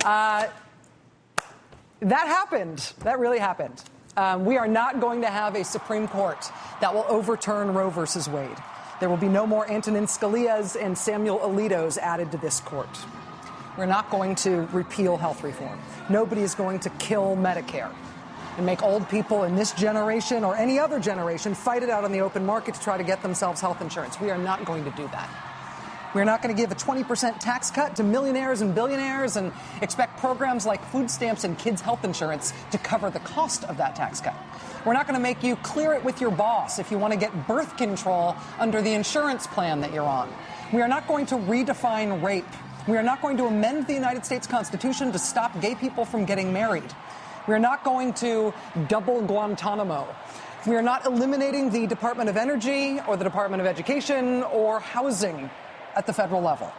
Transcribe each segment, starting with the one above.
That happened. That really happened. We are not going to have a Supreme Court that will overturn Roe versus Wade. There will be no more Antonin Scalia's and Samuel Alito's added to this court. We're not going to repeal health reform. Nobody is going to kill Medicare and make old people in this generation or any other generation fight it out on the open market to try to get themselves health insurance. We are not going to do that. We're not going to give a 20% tax cut to millionaires and billionaires and expect programs like food stamps and kids' health insurance to cover the cost of that tax cut. We're not going to make you clear it with your boss if you want to get birth control under the insurance plan that you're on. We are not going to redefine rape. We are not going to amend the United States Constitution to stop gay people from getting married. We are not going to double Guantanamo. We are not eliminating the Department of Energy or the Department of Education or housing at the federal level.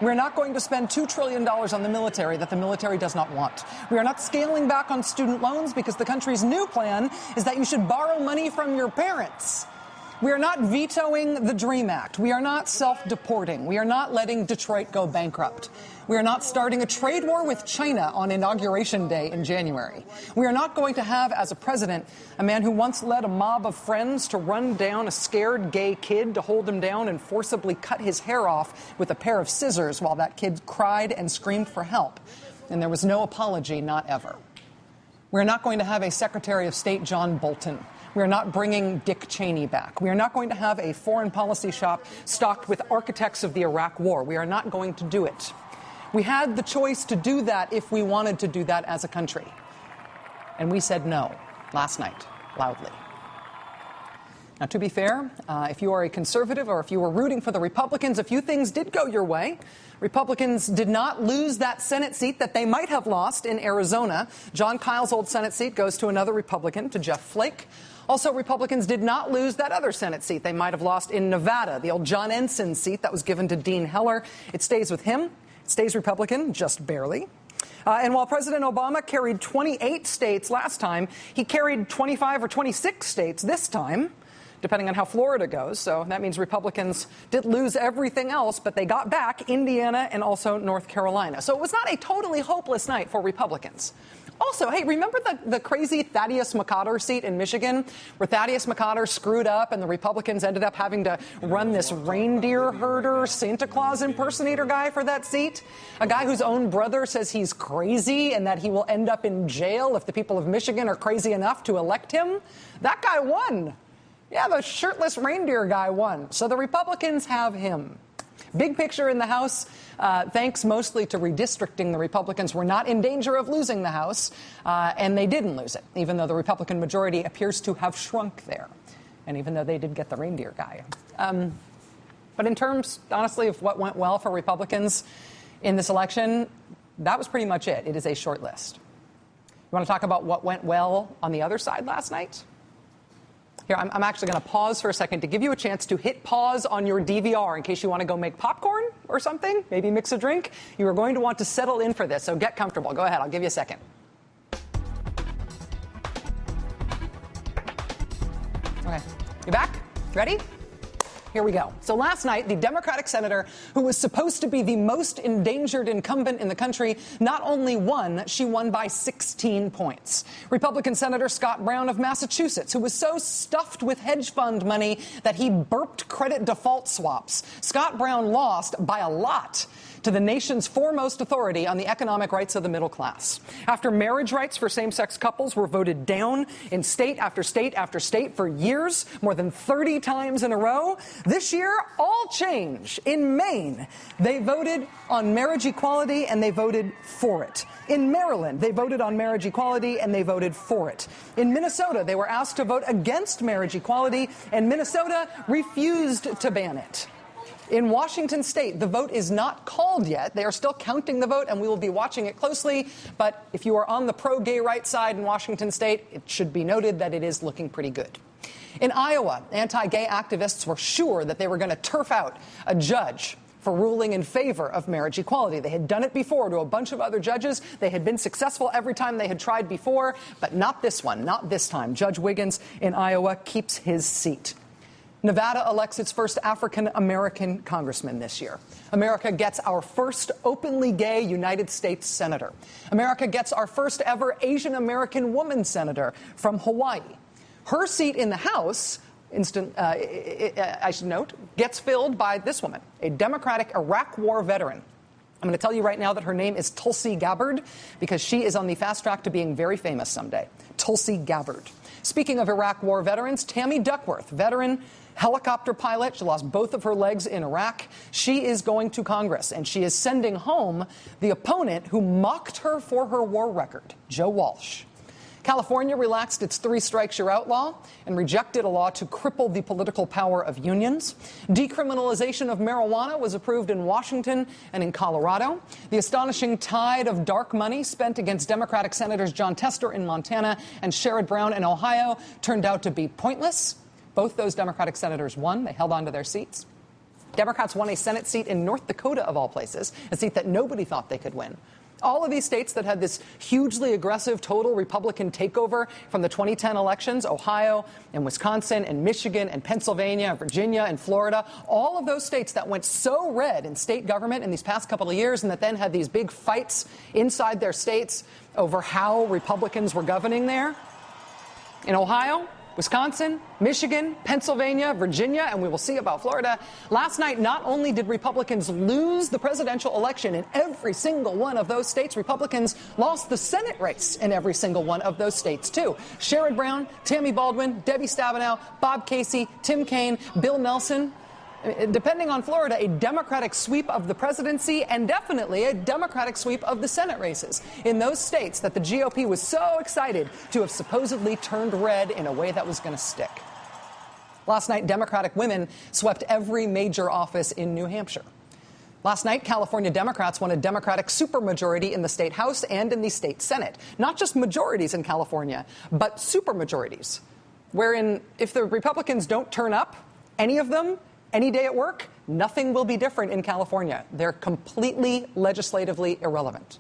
We're not going to spend $2 trillion on the military that the military does not want. We are not scaling back on student loans because the country's new plan is that you should borrow money from your parents. We are not vetoing the DREAM Act. We are not self-deporting. We are not letting Detroit go bankrupt. We are not starting a trade war with China on Inauguration Day in January. We are not going to have, as a president, a man who once led a mob of friends to run down a scared gay kid to hold him down and forcibly cut his hair off with a pair of scissors while that kid cried and screamed for help. And there was no apology, not ever. We're not going to have a Secretary of State, John Bolton. We are not bringing Dick Cheney back. We are not going to have a foreign policy shop stocked with architects of the Iraq War. We are not going to do it. We had the choice to do that if we wanted to do that as a country. And we said no last night, loudly. Now, to be fair, if you are a conservative or if you were rooting for the Republicans, a few things did go your way. Republicans did not lose that Senate seat that they might have lost in Arizona. John Kyle's old Senate seat goes to another Republican, to Jeff Flake. Also, Republicans did not lose that other Senate seat they might have lost in Nevada, the old John Ensign seat that was given to Dean Heller. It stays with him. It stays Republican, just barely. And while President Obama carried 28 states last time, he carried 25 or 26 states this time, depending on how Florida goes. So that means Republicans did lose everything else, but they got back Indiana and also North Carolina. So it was not a totally hopeless night for Republicans. Also, hey, remember the crazy Thaddeus McCotter seat in Michigan where Thaddeus McCotter screwed up and the Republicans ended up having to run this reindeer herder, Santa Claus impersonator guy for that seat? A guy whose own brother says he's crazy and that he will end up in jail if the people of Michigan are crazy enough to elect him? That guy won. Yeah, the shirtless reindeer guy won. So the Republicans have him. Big picture in the House, thanks mostly to redistricting, the Republicans were not in danger of losing the House, and they didn't lose it, even though the Republican majority appears to have shrunk there, and even though they did get the reindeer guy. But in terms, honestly, of what went well for Republicans in this election, that was pretty much it. It is a short list. You want to talk about what went well on the other side last night? Here, I'm actually going to pause for a second to give you a chance to hit pause on your DVR in case you want to go make popcorn or something, maybe mix a drink. You are going to want to settle in for this, so get comfortable. Go ahead. I'll give you a second. Okay. You back? Ready? Here we go. So last night, the Democratic senator who was supposed to be the most endangered incumbent in the country not only won, she won by 16 points. Republican Senator Scott Brown of Massachusetts, who was so stuffed with hedge fund money that he burped credit default swaps. Scott Brown lost by a lot to the nation's foremost authority on the economic rights of the middle class. After marriage rights for same-sex couples were voted down in state after state after state for years, more than 30 times in a row, this year, all change. In Maine, they voted on marriage equality and they voted for it. In Maryland, they voted on marriage equality and they voted for it. In Minnesota, they were asked to vote against marriage equality and Minnesota refused to ban it. In Washington state, the vote is not called yet. They are still counting the vote, and we will be watching it closely. But if you are on the pro-gay right side in Washington state, it should be noted that it is looking pretty good. In Iowa, anti-gay activists were sure that they were going to turf out a judge for ruling in favor of marriage equality. They had done it before to a bunch of other judges. They had been successful every time they had tried before, but not this one, not this time. Judge Wiggins in Iowa keeps his seat. Nevada elects its first African-American congressman this year. America gets our first openly gay United States senator. America gets our first ever Asian-American woman senator from Hawaii. Her seat in the House, I should note, gets filled by this woman, a Democratic Iraq War veteran. I'm going to tell you right now that her name is Tulsi Gabbard because she is on the fast track to being very famous someday. Tulsi Gabbard. Speaking of Iraq War veterans, Tammy Duckworth, veteran helicopter pilot. She lost both of her legs in Iraq. She is going to Congress, and she is sending home the opponent who mocked her for her war record, Joe Walsh. California relaxed its 3 strikes you're out law and rejected a law to cripple the political power of unions. Decriminalization of marijuana was approved in Washington and in Colorado. The astonishing tide of dark money spent against Democratic Senators John Tester in Montana and Sherrod Brown in Ohio turned out to be pointless. Both those Democratic senators won. They held on to their seats. Democrats won a Senate seat in North Dakota, of all places, a seat that nobody thought they could win. All of these states that had this hugely aggressive total Republican takeover from the 2010 elections, Ohio and Wisconsin and Michigan and Pennsylvania and Virginia and Florida, all of those states that went so red in state government in these past couple of years and that then had these big fights inside their states over how Republicans were governing there. In Ohio, Wisconsin, Michigan, Pennsylvania, Virginia, and we will see about Florida. Last night, not only did Republicans lose the presidential election in every single one of those states, Republicans lost the Senate race in every single one of those states, too. Sherrod Brown, Tammy Baldwin, Debbie Stabenow, Bob Casey, Tim Kaine, Bill Nelson. Depending on Florida, a Democratic sweep of the presidency and definitely a Democratic sweep of the Senate races in those states that the GOP was so excited to have supposedly turned red in a way that was going to stick. Last night, Democratic women swept every major office in New Hampshire. Last night, California Democrats won a Democratic supermajority in the state House and in the state Senate. Not just majorities in California, but supermajorities, wherein if the Republicans don't turn up, any of them, any day at work, nothing will be different in California. They're completely legislatively irrelevant.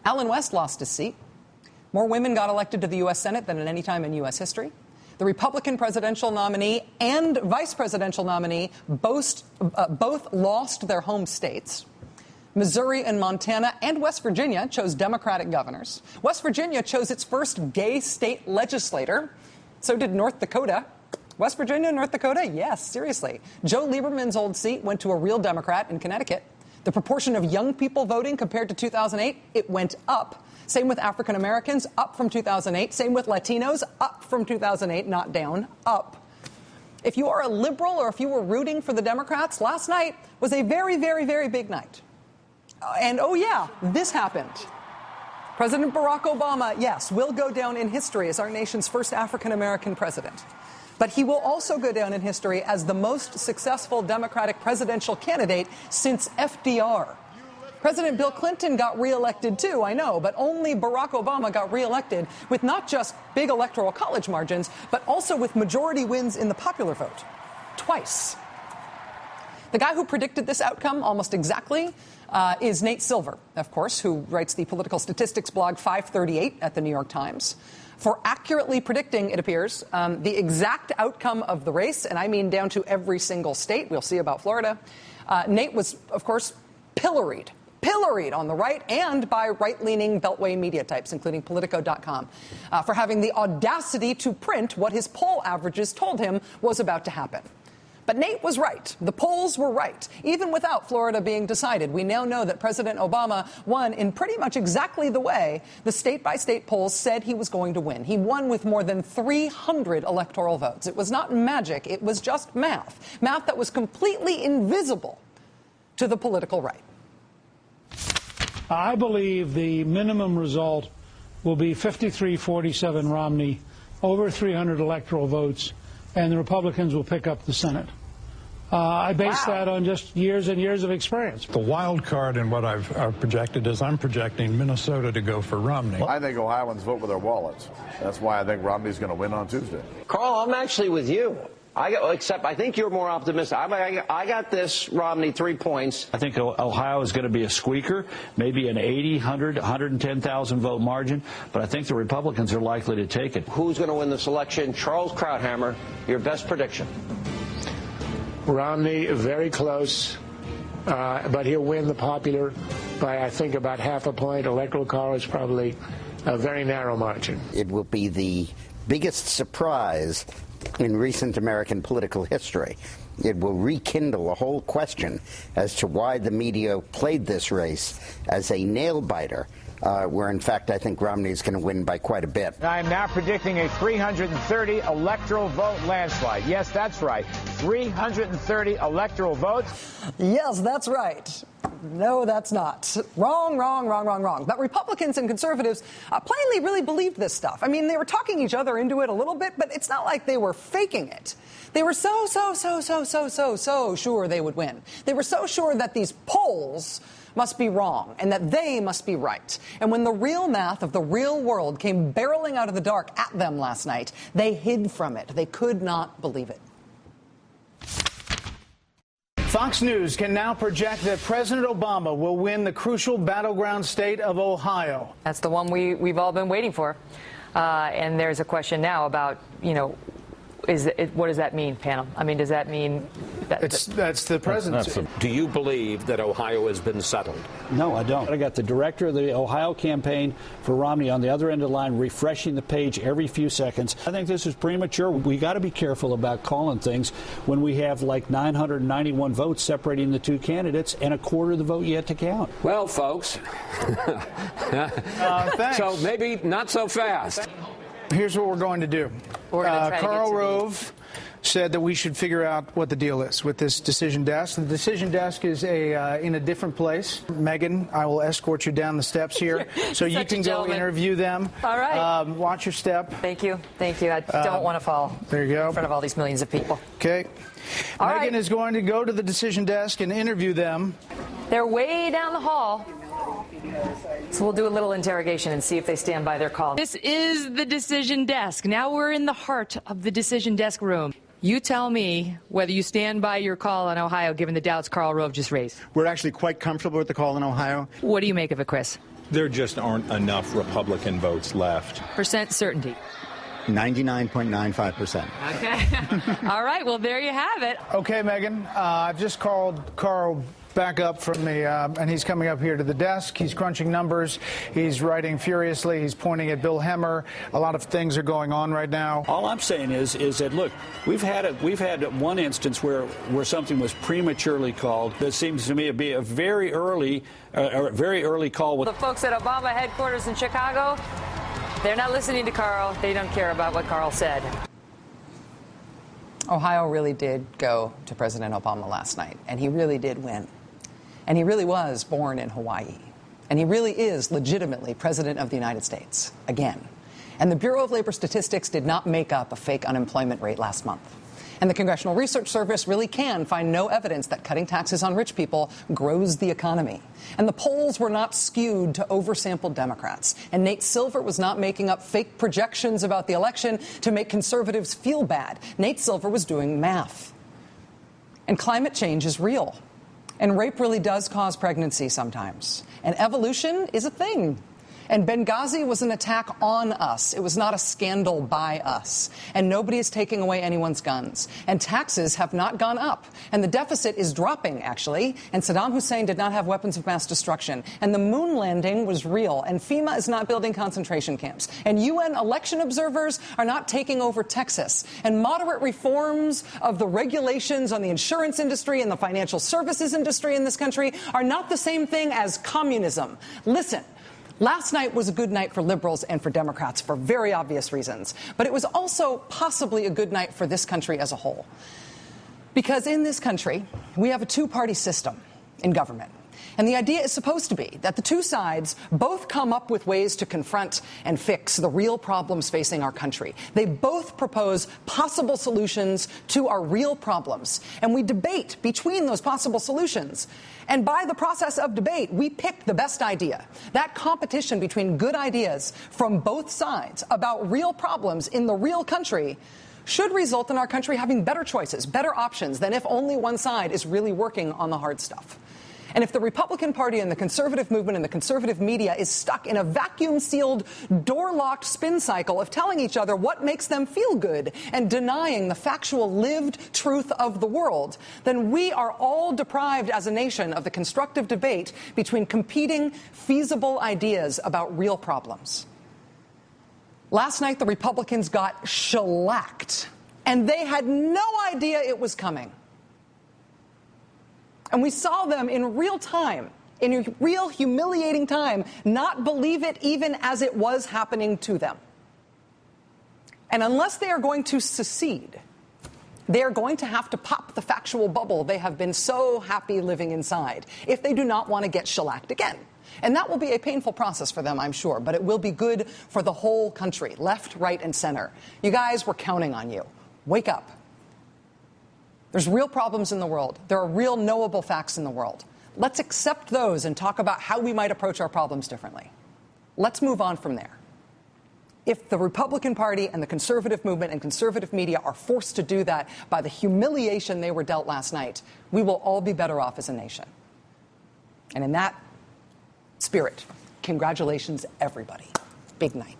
Allen West lost his seat. More women got elected to the U.S. Senate than at any time in U.S. history. The Republican presidential nominee and vice presidential nominee both lost their home states. Missouri and Montana and West Virginia chose Democratic governors. West Virginia chose its first gay state legislator. So did North Dakota. West Virginia and North Dakota? Yes, seriously. Joe Lieberman's old seat went to a real Democrat in Connecticut. The proportion of young people voting compared to 2008, it went up. Same with African Americans, up from 2008. Same with Latinos, up from 2008, not down, up. If you are a liberal or if you were rooting for the Democrats, last night was a very, very, very big night. And oh yeah, this happened. President Barack Obama, yes, will go down in history as our nation's first African American president. But he will also go down in history as the most successful Democratic presidential candidate since FDR. President Bill Clinton got reelected, too, I know, but only Barack Obama got reelected with not just big electoral college margins, but also with majority wins in the popular vote. Twice. The guy who predicted this outcome almost exactly is Nate Silver, of course, who writes the political statistics blog 538 at the New York Times. For accurately predicting, it appears, the exact outcome of the race, and I mean down to every single state. We'll see about Florida. Nate was, of course, pilloried on the right and by right-leaning Beltway media types, including Politico.com, for having the audacity to print what his poll averages told him was about to happen. But Nate was right. The polls were right. Even without Florida being decided, we now know that President Obama won in pretty much exactly the way the state-by-state polls said he was going to win. He won with more than 300 electoral votes. It was not magic. It was just math. Math that was completely invisible to the political right. I believe the minimum result will be 53-47 Romney, over 300 electoral votes, and the Republicans will pick up the Senate. I base that on just years and years of experience. The wild card in what I've projected is I'm projecting Minnesota to go for Romney. I think Ohioans vote with their wallets. That's why I think Romney's going to win on Tuesday. Carl, I'm actually with you. Except I think you're more optimistic. I got this, Romney, 3 points. I think Ohio is going to be a squeaker, maybe an 80, 100, 110,000 vote margin, but I think the Republicans are likely to take it. Who's going to win this election? Charles Krauthammer, your best prediction. Romney, very close, but he'll win the popular by, I think, about half a point. Electoral college, probably a very narrow margin. It will be the biggest surprise in recent American political history. It will rekindle a whole question as to why the media played this race as a nail-biter, where, in fact, I think Romney is going to win by quite a bit. I am now predicting a 330 electoral vote landslide. Yes, that's right. 330 electoral votes. Yes, that's right. No, that's not. Wrong, wrong, wrong, wrong, wrong. But Republicans and conservatives plainly really believed this stuff. I mean, they were talking each other into it a little bit, but it's not like they were faking it. They were so sure they would win. They were so sure that these polls must be wrong and that they must be right. And when the real math of the real world came barreling out of the dark at them last night, they hid from it. They could not believe it. Fox News can now project that President Obama will win the crucial battleground state of Ohio. That's the one we've all been waiting for. And there's a question now about, what does that mean, panel? I mean, does that mean that's the presidency? Do you believe that Ohio has been settled? No, I don't. I got the director of the Ohio campaign for Romney on the other end of the line refreshing the page every few seconds. I think this is premature. We got to be careful about calling things when we have like 991 votes separating the two candidates and a quarter of the vote yet to count. Well, folks, thanks. So maybe not so fast. Here's what we're going to do. Karl Rove said that we should figure out what the deal is with this decision desk. The decision desk is in a different place. Megan, I will escort you down the steps here so you can go interview them. All right. Watch your step. Thank you. Thank you. I don't want to fall there you go. in front of all these millions of people. Okay. Megan is going to go to the decision desk and interview them. They're way down the hall. So we'll do a little interrogation and see if they stand by their call. This is the decision desk. Now we're in the heart of the decision desk room. You tell me whether you stand by your call on Ohio, given the doubts Karl Rove just raised. We're actually quite comfortable with the call in Ohio. What do you make of it, Chris? There just aren't enough Republican votes left. Percent certainty. 99.95%. Okay. All right. Well, there you have it. Okay, Megan. I've just called Karl back up from and he's coming up here to the desk. He's crunching numbers. He's writing furiously. He's pointing at Bill Hemmer. A lot of things are going on right now. All I'm saying is that, look, we've had one instance where something was prematurely called. That seems to me to be a very early call. The folks at Obama headquarters in Chicago, they're not listening to Karl. They don't care about what Karl said. Ohio really did go to President Obama last night, and he really did win. And he really was born in Hawaii. And he really is legitimately President of the United States, again. And the Bureau of Labor Statistics did not make up a fake unemployment rate last month. And the Congressional Research Service really can find no evidence that cutting taxes on rich people grows the economy. And the polls were not skewed to oversampled Democrats. And Nate Silver was not making up fake projections about the election to make conservatives feel bad. Nate Silver was doing math. And climate change is real. And rape really does cause pregnancy sometimes. And evolution is a thing. And Benghazi was an attack on us. It was not a scandal by us. And nobody is taking away anyone's guns. And taxes have not gone up. And the deficit is dropping, actually. And Saddam Hussein did not have weapons of mass destruction. And the moon landing was real. And FEMA is not building concentration camps. And UN election observers are not taking over Texas. And moderate reforms of the regulations on the insurance industry and the financial services industry in this country are not the same thing as communism. Listen. Last night was a good night for liberals and for Democrats for very obvious reasons. But it was also possibly a good night for this country as a whole. Because in this country, we have a two-party system in government. And the idea is supposed to be that the two sides both come up with ways to confront and fix the real problems facing our country. They both propose possible solutions to our real problems. And we debate between those possible solutions. And by the process of debate, we pick the best idea. That competition between good ideas from both sides about real problems in the real country should result in our country having better choices, better options than if only one side is really working on the hard stuff. And if the Republican Party and the conservative movement and the conservative media is stuck in a vacuum-sealed, door-locked spin cycle of telling each other what makes them feel good and denying the factual lived truth of the world, then we are all deprived as a nation of the constructive debate between competing, feasible ideas about real problems. Last night, the Republicans got shellacked, and they had no idea it was coming. And we saw them in real time, in a real humiliating time, not believe it even as it was happening to them. And unless they are going to secede, they are going to have to pop the factual bubble they have been so happy living inside if they do not want to get shellacked again. And that will be a painful process for them, I'm sure, but it will be good for the whole country, left, right, and center. You guys, we're counting on you. Wake up. There's real problems in the world. There are real knowable facts in the world. Let's accept those and talk about how we might approach our problems differently. Let's move on from there. If the Republican Party and the conservative movement and conservative media are forced to do that by the humiliation they were dealt last night, we will all be better off as a nation. And in that spirit, congratulations, everybody. Big night.